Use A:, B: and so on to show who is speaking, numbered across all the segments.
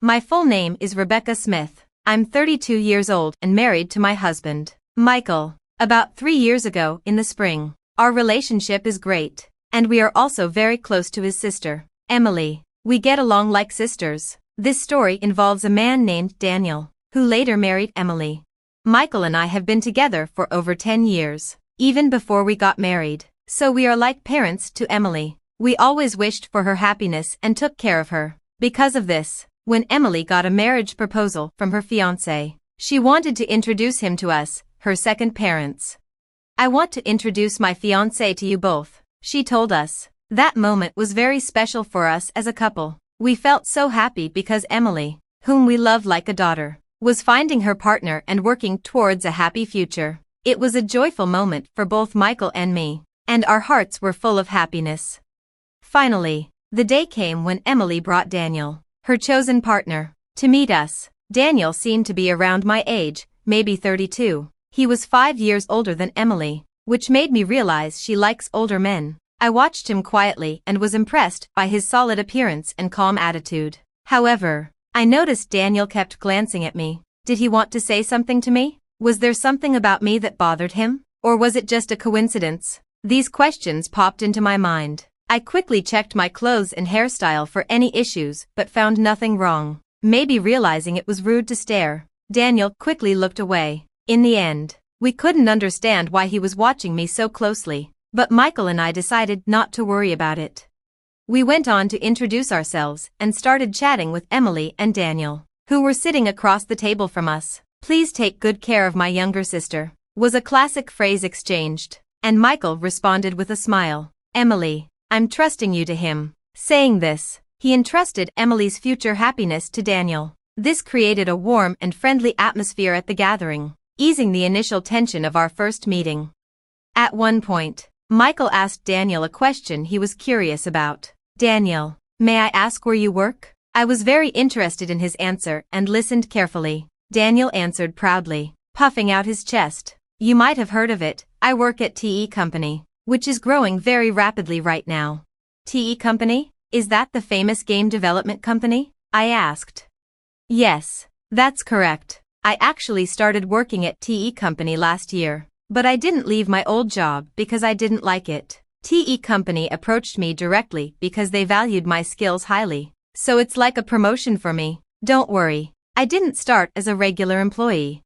A: My full name is Rebecca Smith. I'm 32 years old and married to my husband, Michael. About 3 years ago in the spring. Our relationship is great, and we are also very close to his sister, Emily. We get along like sisters. This story involves a man named Daniel, who later married Emily. Michael and I have been together for over 10 years, even before we got married, so we are like parents to Emily. We always wished for her happiness and took care of her. Because of this, when Emily got a marriage proposal from her fiancé, she wanted to introduce him to us, her second parents. "I want to introduce my fiancé to you both," she told us. That moment was very special for us as a couple. We felt so happy because Emily, whom we loved like a daughter, was finding her partner and working towards a happy future. It was a joyful moment for both Michael and me, and our hearts were full of happiness. Finally, the day came when Emily brought Daniel, her chosen partner, to meet us. Daniel seemed to be around my age, maybe 32. He was 5 years older than Emily, which made me realize she likes older men. I watched him quietly and was impressed by his solid appearance and calm attitude. However, I noticed Daniel kept glancing at me. Did he want to say something to me? Was there something about me that bothered him? Or was it just a coincidence? These questions popped into my mind. I quickly checked my clothes and hairstyle for any issues but found nothing wrong. Maybe realizing it was rude to stare, Daniel quickly looked away. In the end, we couldn't understand why he was watching me so closely, but Michael and I decided not to worry about it. We went on to introduce ourselves and started chatting with Emily and Daniel, who were sitting across the table from us. "Please take good care of my younger sister," was a classic phrase exchanged, and Michael responded with a smile. "Emily, I'm trusting you to him." Saying this, he entrusted Emily's future happiness to Daniel. This created a warm and friendly atmosphere at the gathering, easing the initial tension of our first meeting. At one point, Michael asked Daniel a question he was curious about. "Daniel, may I ask where you work?" I was very interested in his answer and listened carefully. Daniel answered proudly, puffing out his chest. "You might have heard of it. I work at TE Company, which is growing very rapidly right now." "TE Company? Is that the famous game development company?" I asked. "Yes, that's correct. I actually started working at TE Company last year, but I didn't leave my old job because I didn't like it. TE Company approached me directly because they valued my skills highly, so it's like a promotion for me. Don't worry, I didn't start as a regular employee."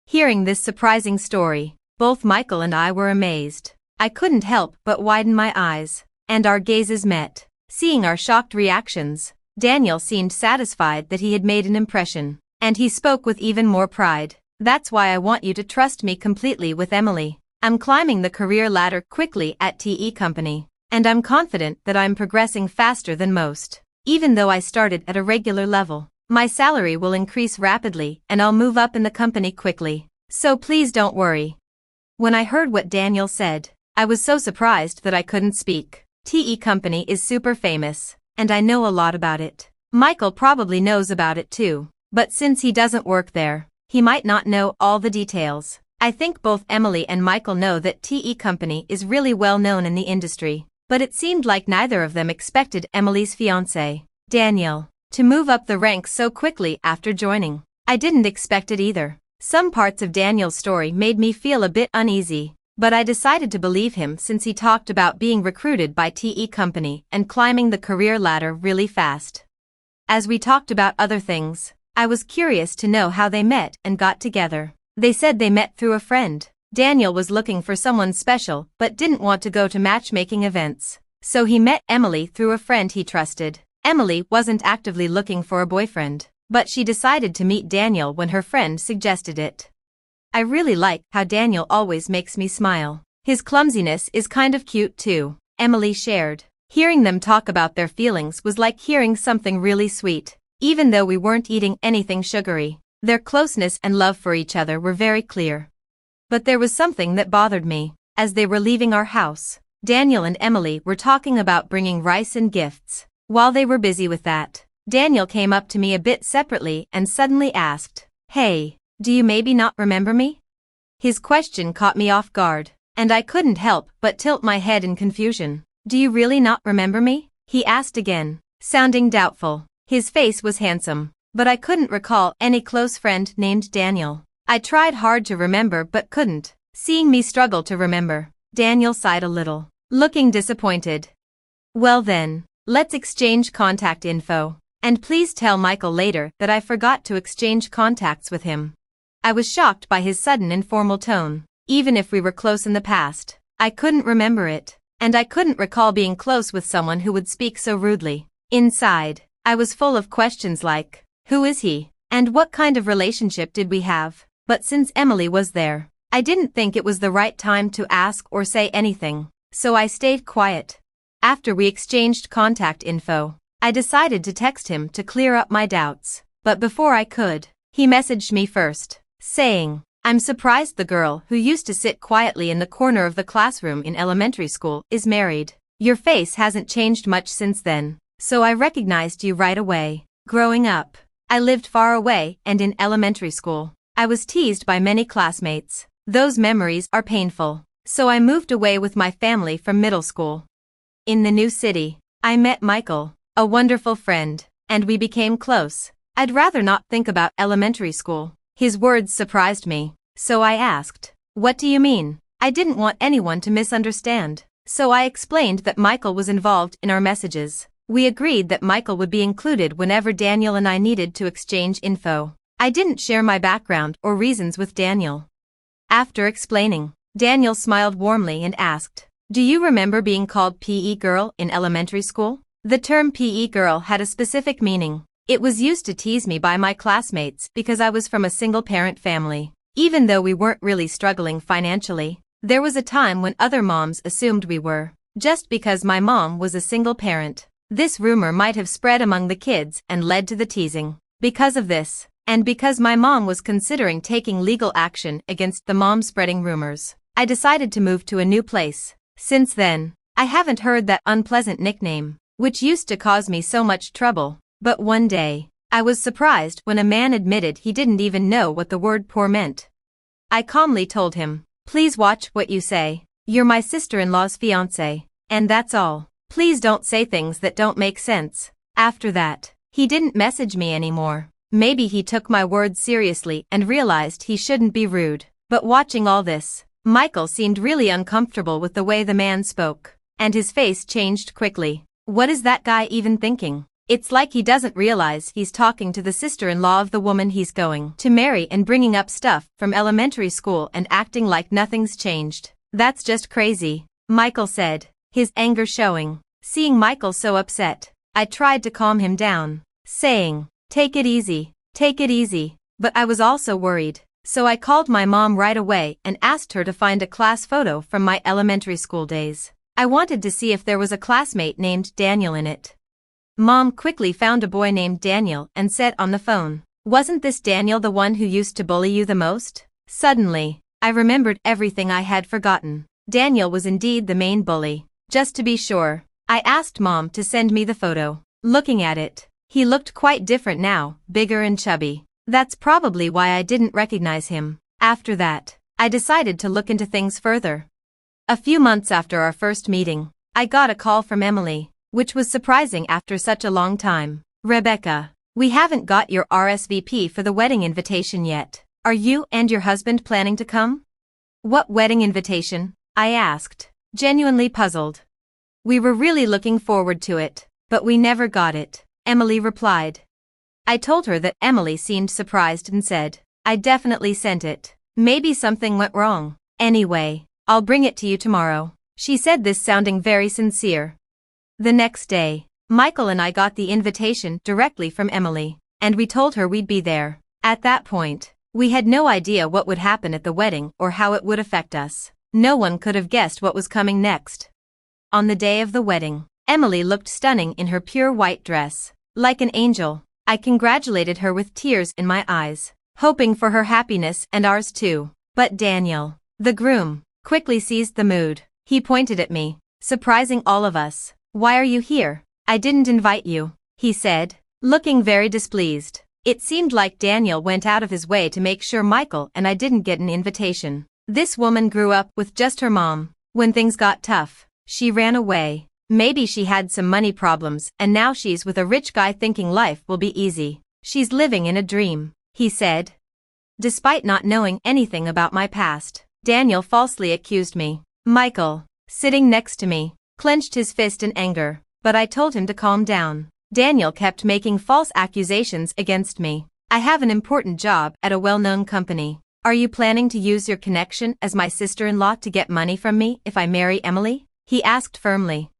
A: Hearing this surprising story, both Michael and I were amazed. I couldn't help but widen my eyes, and our gazes met. Seeing our shocked reactions, Daniel seemed satisfied that he had made an impression, and he spoke with even more pride. "That's why I want you to trust me completely with Emily. I'm climbing the career ladder quickly at TE Company, and I'm confident that I'm progressing faster than most. Even though I started at a regular level, my salary will increase rapidly and I'll move up in the company quickly. So please don't worry." When I heard what Daniel said, I was so surprised that I couldn't speak. TE Company is super famous, and I know a lot about it. Michael probably knows about it too, but since he doesn't work there, he might not know all the details. I think both Emily and Michael know that TE Company is really well known in the industry, but it seemed like neither of them expected Emily's fiancé, Daniel, to move up the ranks so quickly after joining. I didn't expect it either. Some parts of Daniel's story made me feel a bit uneasy, but I decided to believe him since he talked about being recruited by TE Company and climbing the career ladder really fast. As we talked about other things, I was curious to know how they met and got together. They said they met through a friend. Daniel was looking for someone special but didn't want to go to matchmaking events, so he met Emily through a friend he trusted. Emily wasn't actively looking for a boyfriend, but she decided to meet Daniel when her friend suggested it. "I really like how Daniel always makes me smile. His clumsiness is kind of cute too," Emily shared. Hearing them talk about their feelings was like hearing something really sweet. Even though we weren't eating anything sugary, their closeness and love for each other were very clear. But there was something that bothered me. As they were leaving our house, Daniel and Emily were talking about bringing rice and gifts. While they were busy with that, Daniel came up to me a bit separately and suddenly asked, "Hey, do you maybe not remember me?" His question caught me off guard, and I couldn't help but tilt my head in confusion. "Do you really not remember me?" he asked again, sounding doubtful. His face was handsome, but I couldn't recall any close friend named Daniel. I tried hard to remember but couldn't. Seeing me struggle to remember, Daniel sighed a little, looking disappointed. Well then, let's exchange contact info. And please tell Michael later that I forgot to exchange contacts with him. I was shocked by his sudden informal tone. Even if we were close in the past, I couldn't remember it, and I couldn't recall being close with someone who would speak so rudely. Inside, I was full of questions like, who is he? And what kind of relationship did we have? But since Emily was there, I didn't think it was the right time to ask or say anything, so I stayed quiet. After we exchanged contact info, I decided to text him to clear up my doubts, but before I could, he messaged me first, saying, I'm surprised the girl who used to sit quietly in the corner of the classroom in elementary school is married. Your face hasn't changed much since then, so I recognized you right away. Growing up, I lived far away and in elementary school, I was teased by many classmates. Those memories are painful, so I moved away with my family from middle school. In the new city, I met Michael, a wonderful friend, and we became close. I'd rather not think about elementary school. His words surprised me, so I asked, what do you mean? I didn't want anyone to misunderstand, so I explained that Michael was involved in our messages. We agreed that Michael would be included whenever Daniel and I needed to exchange info. I didn't share my background or reasons with Daniel. After explaining, Daniel smiled warmly and asked, do you remember being called PE girl in elementary school? The term PE girl had a specific meaning. It was used to tease me by my classmates because I was from a single-parent family. Even though we weren't really struggling financially, there was a time when other moms assumed we were, just because my mom was a single parent. This rumor might have spread among the kids and led to the teasing. Because of this, and because my mom was considering taking legal action against the mom spreading rumors, I decided to move to a new place. Since then, I haven't heard that unpleasant nickname, which used to cause me so much trouble. But one day, I was surprised when a man admitted he didn't even know what the word poor meant. I calmly told him, please watch what you say. You're my sister-in-law's fiancé, and that's all. Please don't say things that don't make sense. After that, he didn't message me anymore. Maybe he took my words seriously and realized he shouldn't be rude. But watching all this, Michael seemed really uncomfortable with the way the man spoke, and his face changed quickly. What is that guy even thinking? It's like he doesn't realize he's talking to the sister-in-law of the woman he's going to marry and bringing up stuff from elementary school and acting like nothing's changed. That's just crazy, Michael said, his anger showing. Seeing Michael so upset, I tried to calm him down, saying, take it easy, but I was also worried, so I called my mom right away and asked her to find a class photo from my elementary school days. I wanted to see if there was a classmate named Daniel in it. Mom quickly found a boy named Daniel and said on the phone, wasn't this Daniel the one who used to bully you the most? Suddenly, I remembered everything I had forgotten. Daniel was indeed the main bully. Just to be sure, I asked Mom to send me the photo. Looking at it, he looked quite different now, bigger and chubby. That's probably why I didn't recognize him. After that, I decided to look into things further. A few months after our first meeting, I got a call from Emily, which was surprising after such a long time. Rebecca, we haven't got your RSVP for the wedding invitation yet. Are you and your husband planning to come? What wedding invitation? I asked, genuinely puzzled. We were really looking forward to it, but we never got it, Emily replied. I told her that. Emily seemed surprised and said, I definitely sent it. Maybe something went wrong. Anyway, I'll bring it to you tomorrow. She said this sounding very sincere. The next day, Michael and I got the invitation directly from Emily, and we told her we'd be there. At that point, we had no idea what would happen at the wedding or how it would affect us. No one could have guessed what was coming next. On the day of the wedding, Emily looked stunning in her pure white dress, like an angel. I congratulated her with tears in my eyes, hoping for her happiness and ours too. But Daniel, the groom, quickly seized the mood. He pointed at me, surprising all of us. Why are you here? I didn't invite you, he said, looking very displeased. It seemed like Daniel went out of his way to make sure Michael and I didn't get an invitation. This woman grew up with just her mom. When things got tough, she ran away. Maybe she had some money problems and now she's with a rich guy thinking life will be easy. She's living in a dream, he said. Despite not knowing anything about my past, Daniel falsely accused me. Michael, sitting next to me, clenched his fist in anger, but I told him to calm down. Daniel kept making false accusations against me. I have an important job at a well-known company. Are you planning to use your connection as my sister-in-law to get money from me if I marry Emily? He asked firmly.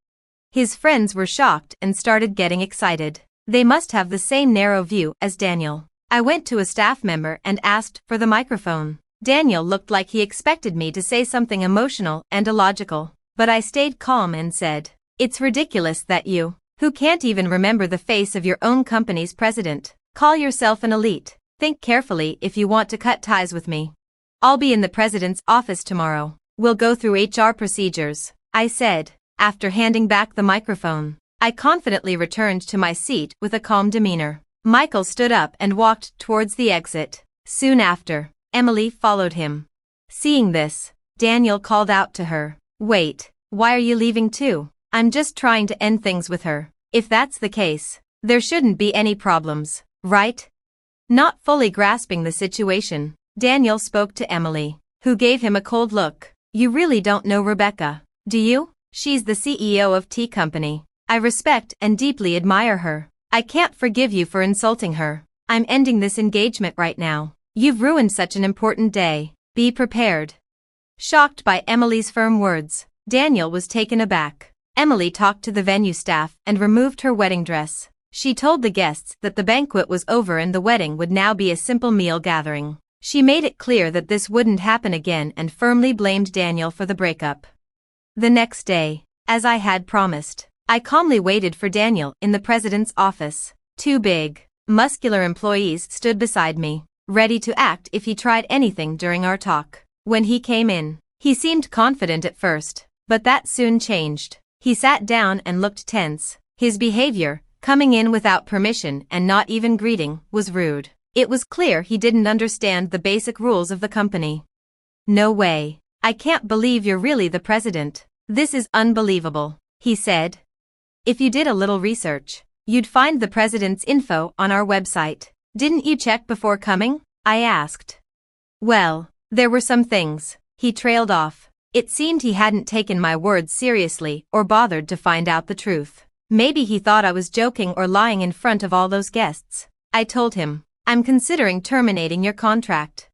A: His friends were shocked and started getting excited. They must have the same narrow view as Daniel. I went to a staff member and asked for the microphone. Daniel looked like he expected me to say something emotional and illogical, but I stayed calm and said, "It's ridiculous that you, who can't even remember the face of your own company's president, call yourself an elite. Think carefully if you want to cut ties with me. I'll be in the president's office tomorrow. We'll go through HR procedures," I said. After handing back the microphone, I confidently returned to my seat with a calm demeanor. Michael stood up and walked towards the exit. Soon after, Emily followed him. Seeing this, Daniel called out to her, "Wait, why are you leaving too? I'm just trying to end things with her. If that's the case, there shouldn't be any problems, right?" Not fully grasping the situation, Daniel spoke to Emily, who gave him a cold look. "You really don't know Rebecca, do you? She's the CEO of T Company. I respect and deeply admire her. I can't forgive you for insulting her. I'm ending this engagement right now. You've ruined such an important day. Be prepared." Shocked by Emily's firm words, Daniel was taken aback. Emily talked to the venue staff and removed her wedding dress. She told the guests that the banquet was over and the wedding would now be a simple meal gathering. She made it clear that this wouldn't happen again and firmly blamed Daniel for the breakup. The next day, as I had promised, I calmly waited for Daniel in the president's office. Two big, muscular employees stood beside me, ready to act if he tried anything during our talk. When he came in, he seemed confident at first, but that soon changed. He sat down and looked tense. His behavior, coming in without permission and not even greeting, was rude. It was clear he didn't understand the basic rules of the company. "No way. I can't believe you're really the president. This is unbelievable," he said. "If you did a little research, you'd find the president's info on our website. Didn't you check before coming?" I asked. "Well, there were some things," he trailed off. It seemed he hadn't taken my words seriously or bothered to find out the truth. Maybe he thought I was joking or lying in front of all those guests. I told him, "I'm considering terminating your contract."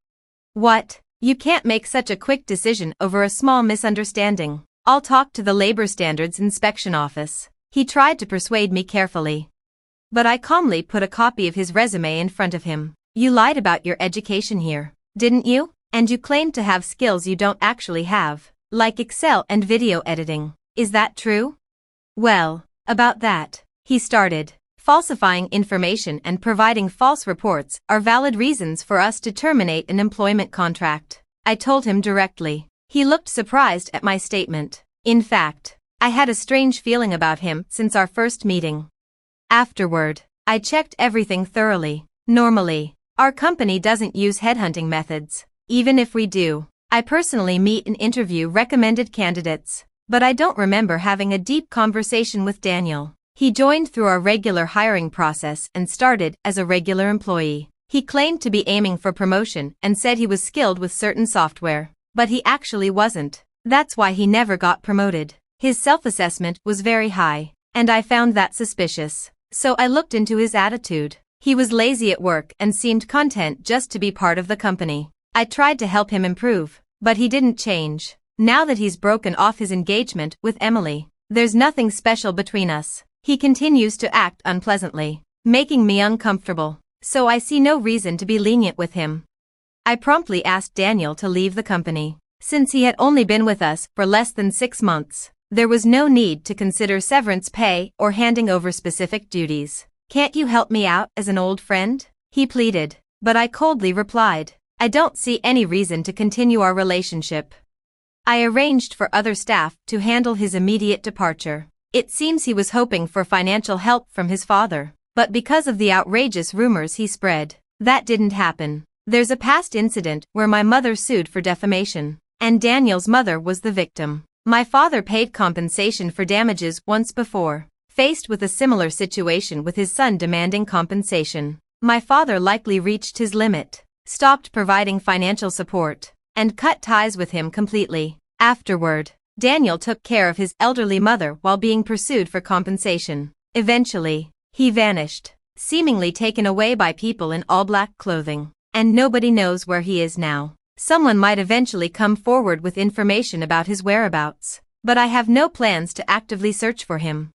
A: "What? You can't make such a quick decision over a small misunderstanding. I'll talk to the Labor Standards Inspection Office." He tried to persuade me carefully. But I calmly put a copy of his resume in front of him. "You lied about your education here, didn't you? And you claimed to have skills you don't actually have, like Excel and video editing. Is that true?" "Well, about that," he started. "Falsifying information and providing false reports are valid reasons for us to terminate an employment contract," I told him directly. He looked surprised at my statement. In fact, I had a strange feeling about him since our first meeting. Afterward, I checked everything thoroughly. Normally, our company doesn't use headhunting methods. Even if we do, I personally meet and interview recommended candidates. But I don't remember having a deep conversation with Daniel. He joined through our regular hiring process and started as a regular employee. He claimed to be aiming for promotion and said he was skilled with certain software, but he actually wasn't. That's why he never got promoted. His self-assessment was very high, and I found that suspicious. So I looked into his attitude. He was lazy at work and seemed content just to be part of the company. I tried to help him improve, but he didn't change. Now that he's broken off his engagement with Emily, there's nothing special between us. He continues to act unpleasantly, making me uncomfortable, so I see no reason to be lenient with him. I promptly asked Daniel to leave the company. Since he had only been with us for less than 6 months, there was no need to consider severance pay or handing over specific duties. "Can't you help me out as an old friend?" he pleaded, but I coldly replied, "I don't see any reason to continue our relationship." I arranged for other staff to handle his immediate departure. It seems he was hoping for financial help from his father, but because of the outrageous rumors he spread, that didn't happen. There's a past incident where my mother sued for defamation, and Daniel's mother was the victim. My father paid compensation for damages once before, faced with a similar situation with his son demanding compensation. My father likely reached his limit, stopped providing financial support, and cut ties with him completely. Afterward, Daniel took care of his elderly mother while being pursued for compensation. Eventually, he vanished, seemingly taken away by people in all black clothing, and nobody knows where he is now. Someone might eventually come forward with information about his whereabouts, but I have no plans to actively search for him.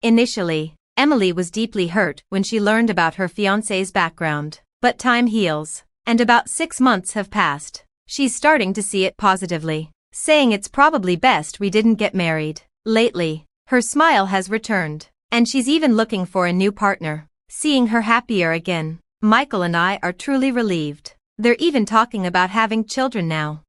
A: Initially, Emily was deeply hurt when she learned about her fiancé's background, but time heals, and about 6 months have passed. She's starting to see it positively, saying it's probably best we didn't get married. Lately, her smile has returned, and she's even looking for a new partner. Seeing her happier again, Michael and I are truly relieved. They're even talking about having children now.